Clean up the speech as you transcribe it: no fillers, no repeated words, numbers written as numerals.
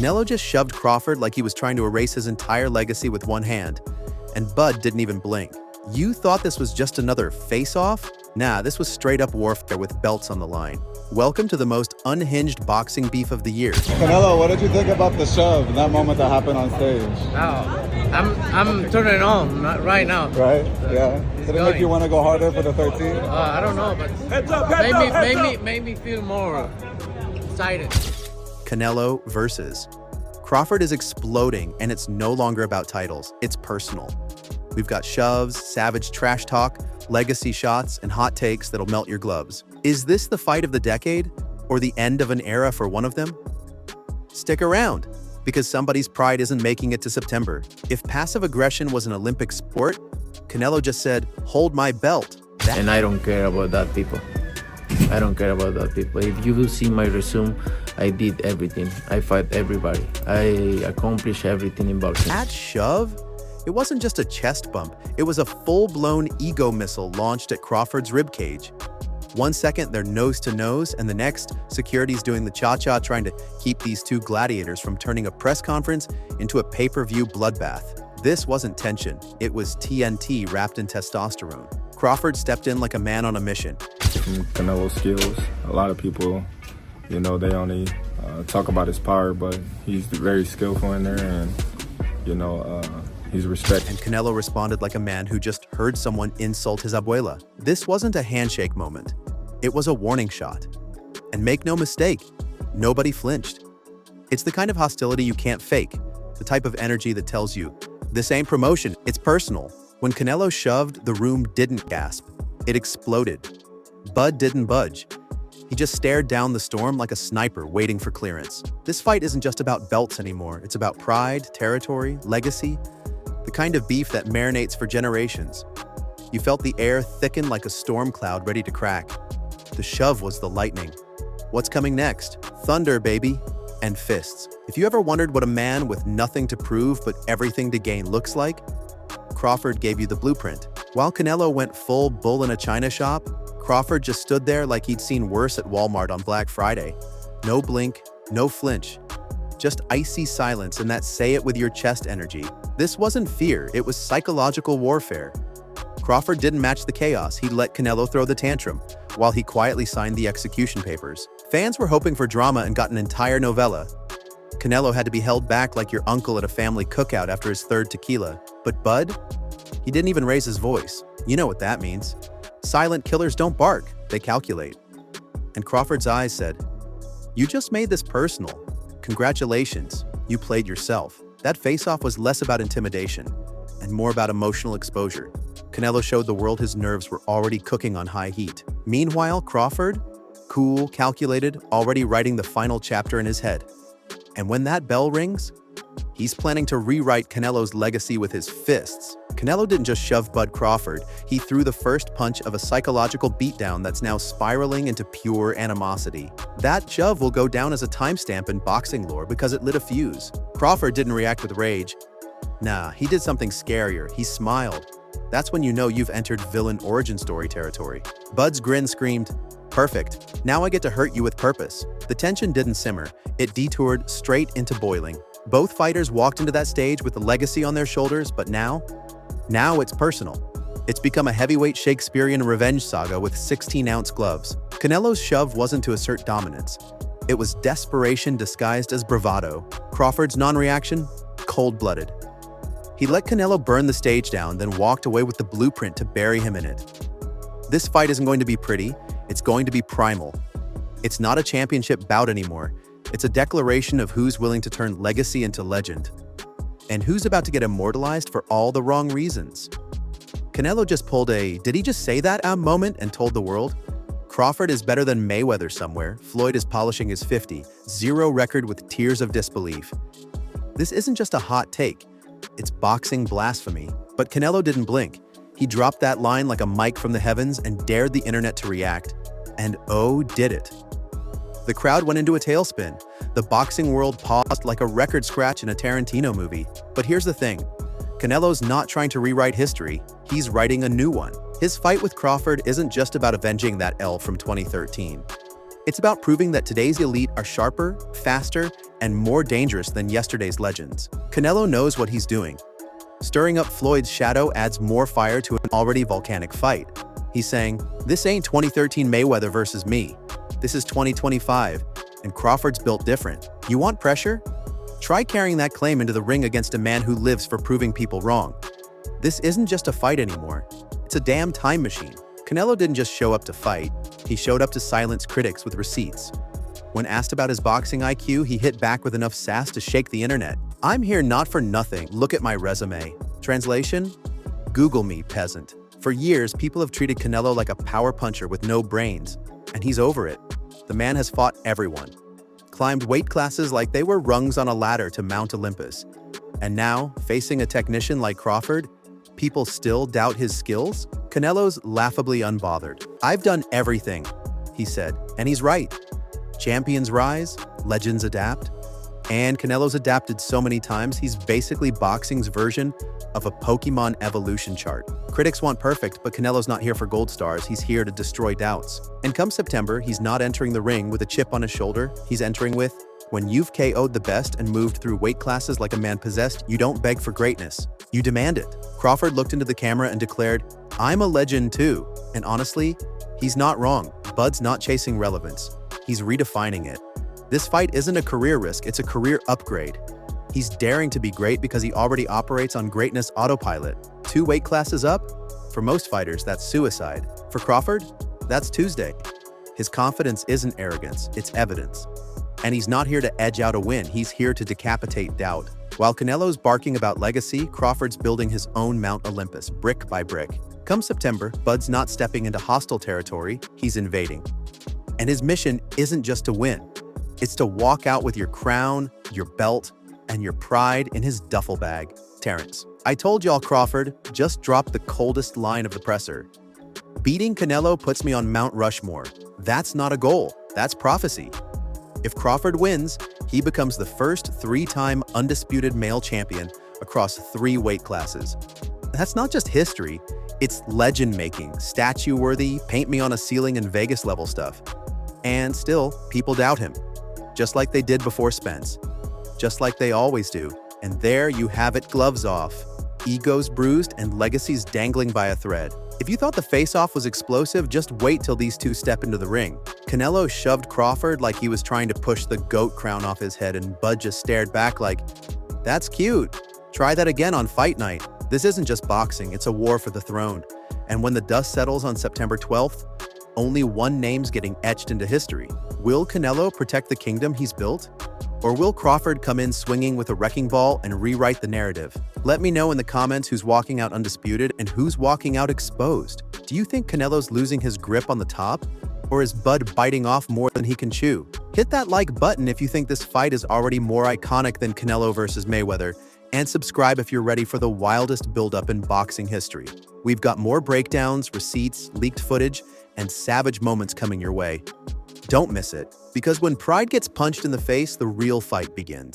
Canelo just shoved Crawford like he was trying to erase his entire legacy with one hand, and Bud didn't even blink. You thought this was just another face-off? Nah, this was straight-up warfare with belts on the line. Welcome to the most unhinged boxing beef of the year. Canelo, what did you think about the shove and that moment that happened on stage? I'm turning on right now. Right? Yeah. Did it make you want to go harder for the 13? I don't know, but made me feel more excited. Canelo versus Crawford is exploding, and it's no longer about titles. It's personal. We've got shoves, savage trash talk, legacy shots, and hot takes that'll melt your gloves. Is this the fight of the decade, or the end of an era for one of them? Stick around, because somebody's pride isn't making it to September. If passive aggression was an Olympic sport, Canelo just said, "Hold my belt." And I don't care about that, people. I don't care about that, people. If you will see my resume, I did everything. I fight everybody. I accomplished everything in boxing. That shove? It wasn't just a chest bump. It was a full-blown ego missile launched at Crawford's ribcage. 1 second, they're nose to nose, and the next, security's doing the cha-cha trying to keep these two gladiators from turning a press conference into a pay-per-view bloodbath. This wasn't tension. It was TNT wrapped in testosterone. Crawford stepped in like a man on a mission. Canelo's skills. A lot of people, they only talk about his power, but he's very skillful in there, and, he's respected. And Canelo responded like a man who just heard someone insult his abuela. This wasn't a handshake moment. It was a warning shot. And make no mistake, nobody flinched. It's the kind of hostility you can't fake, the type of energy that tells you, this ain't promotion, it's personal. When Canelo shoved, the room didn't gasp. It exploded. Bud didn't budge. He just stared down the storm like a sniper waiting for clearance. This fight isn't just about belts anymore. It's about pride, territory, legacy, the kind of beef that marinates for generations. You felt the air thicken like a storm cloud ready to crack. The shove was the lightning. What's coming next? Thunder, baby, and fists. If you ever wondered what a man with nothing to prove but everything to gain looks like, Crawford gave you the blueprint. While Canelo went full bull in a china shop, Crawford just stood there like he'd seen worse at Walmart on Black Friday. No blink, no flinch. Just icy silence and that say it with your chest energy. This wasn't fear, it was psychological warfare. Crawford didn't match the chaos. He let Canelo throw the tantrum, while he quietly signed the execution papers. Fans were hoping for drama and got an entire novella. Canelo had to be held back like your uncle at a family cookout after his third tequila. But Bud? He didn't even raise his voice. You know what that means. Silent killers don't bark, they calculate. And Crawford's eyes said, "You just made this personal. Congratulations, you played yourself." That face-off was less about intimidation and more about emotional exposure. Canelo showed the world his nerves were already cooking on high heat. Meanwhile, Crawford, cool, calculated, already writing the final chapter in his head. And when that bell rings, he's planning to rewrite Canelo's legacy with his fists. Canelo didn't just shove Bud Crawford, he threw the first punch of a psychological beatdown that's now spiraling into pure animosity. That shove will go down as a timestamp in boxing lore because it lit a fuse. Crawford didn't react with rage. Nah, he did something scarier. He smiled. That's when you know you've entered villain origin story territory. Bud's grin screamed, "Perfect. Now I get to hurt you with purpose." The tension didn't simmer. It detoured straight into boiling. Both fighters walked into that stage with a legacy on their shoulders, but now it's personal. It's become a heavyweight Shakespearean revenge saga with 16-ounce gloves. Canelo's shove wasn't to assert dominance. It was desperation disguised as bravado. Crawford's non-reaction? Cold-blooded. He let Canelo burn the stage down, then walked away with the blueprint to bury him in it. This fight isn't going to be pretty. It's going to be primal. It's not a championship bout anymore. It's a declaration of who's willing to turn legacy into legend. And who's about to get immortalized for all the wrong reasons. Canelo just pulled a "did he just say that" moment and told the world, Crawford is better than Mayweather somewhere. Floyd is polishing his 50-0 record with tears of disbelief. This isn't just a hot take. It's boxing blasphemy. But Canelo didn't blink. He dropped that line like a mic from the heavens and dared the internet to react. And oh, did it. The crowd went into a tailspin. The boxing world paused like a record scratch in a Tarantino movie. But here's the thing. Canelo's not trying to rewrite history. He's writing a new one. His fight with Crawford isn't just about avenging that L from 2013. It's about proving that today's elite are sharper, faster, and more dangerous than yesterday's legends. Canelo knows what he's doing. Stirring up Floyd's shadow adds more fire to an already volcanic fight. He's saying, "This ain't 2013 Mayweather versus me. This is 2025, and Crawford's built different. You want pressure? Try carrying that claim into the ring against a man who lives for proving people wrong." This isn't just a fight anymore. It's a damn time machine. Canelo didn't just show up to fight. He showed up to silence critics with receipts. When asked about his boxing IQ, he hit back with enough sass to shake the internet. "I'm here not for nothing. Look at my resume." Translation? Google me, peasant. For years, people have treated Canelo like a power puncher with no brains, and he's over it. The man has fought everyone, climbed weight classes like they were rungs on a ladder to Mount Olympus. And now, facing a technician like Crawford, people still doubt his skills? Canelo's laughably unbothered. "I've done everything," he said, and he's right. Champions rise, legends adapt. And Canelo's adapted so many times, he's basically boxing's version of a Pokemon evolution chart. Critics want perfect, but Canelo's not here for gold stars, he's here to destroy doubts. And come September, he's not entering the ring with a chip on his shoulder, he's entering with, "When you've KO'd the best and moved through weight classes like a man possessed, you don't beg for greatness, you demand it." Crawford looked into the camera and declared, "I'm a legend too." And honestly, he's not wrong. Bud's not chasing relevance, he's redefining it. This fight isn't a career risk, it's a career upgrade. He's daring to be great because he already operates on greatness autopilot. 2 weight classes up? For most fighters, that's suicide. For Crawford, that's Tuesday. His confidence isn't arrogance, it's evidence. And he's not here to edge out a win, he's here to decapitate doubt. While Canelo's barking about legacy, Crawford's building his own Mount Olympus, brick by brick. Come September, Bud's not stepping into hostile territory, he's invading. And his mission isn't just to win. It's to walk out with your crown, your belt, and your pride in his duffel bag. Terence. "I told y'all Crawford just dropped the coldest line of the presser. Beating Canelo puts me on Mount Rushmore. That's not a goal, that's prophecy. If Crawford wins, he becomes the first 3-time undisputed male champion across 3 weight classes. That's not just history, it's legend-making, statue-worthy, paint-me-on-a-ceiling-in-Vegas-level stuff. And still, people doubt him. Just like they did before Spence. Just like they always do. And there you have it, gloves off. Egos bruised and legacies dangling by a thread. If you thought the face-off was explosive, just wait till these two step into the ring. Canelo shoved Crawford like he was trying to push the GOAT crown off his head, and Bud just stared back like, "That's cute. Try that again on fight night." This isn't just boxing, it's a war for the throne. And when the dust settles on September 12th, only one name's getting etched into history. Will Canelo protect the kingdom he's built? Or will Crawford come in swinging with a wrecking ball and rewrite the narrative? Let me know in the comments who's walking out undisputed and who's walking out exposed. Do you think Canelo's losing his grip on the top? Or is Bud biting off more than he can chew? Hit that like button if you think this fight is already more iconic than Canelo versus Mayweather, and subscribe if you're ready for the wildest buildup in boxing history. We've got more breakdowns, receipts, leaked footage, and savage moments coming your way. Don't miss it, because when pride gets punched in the face, the real fight begins.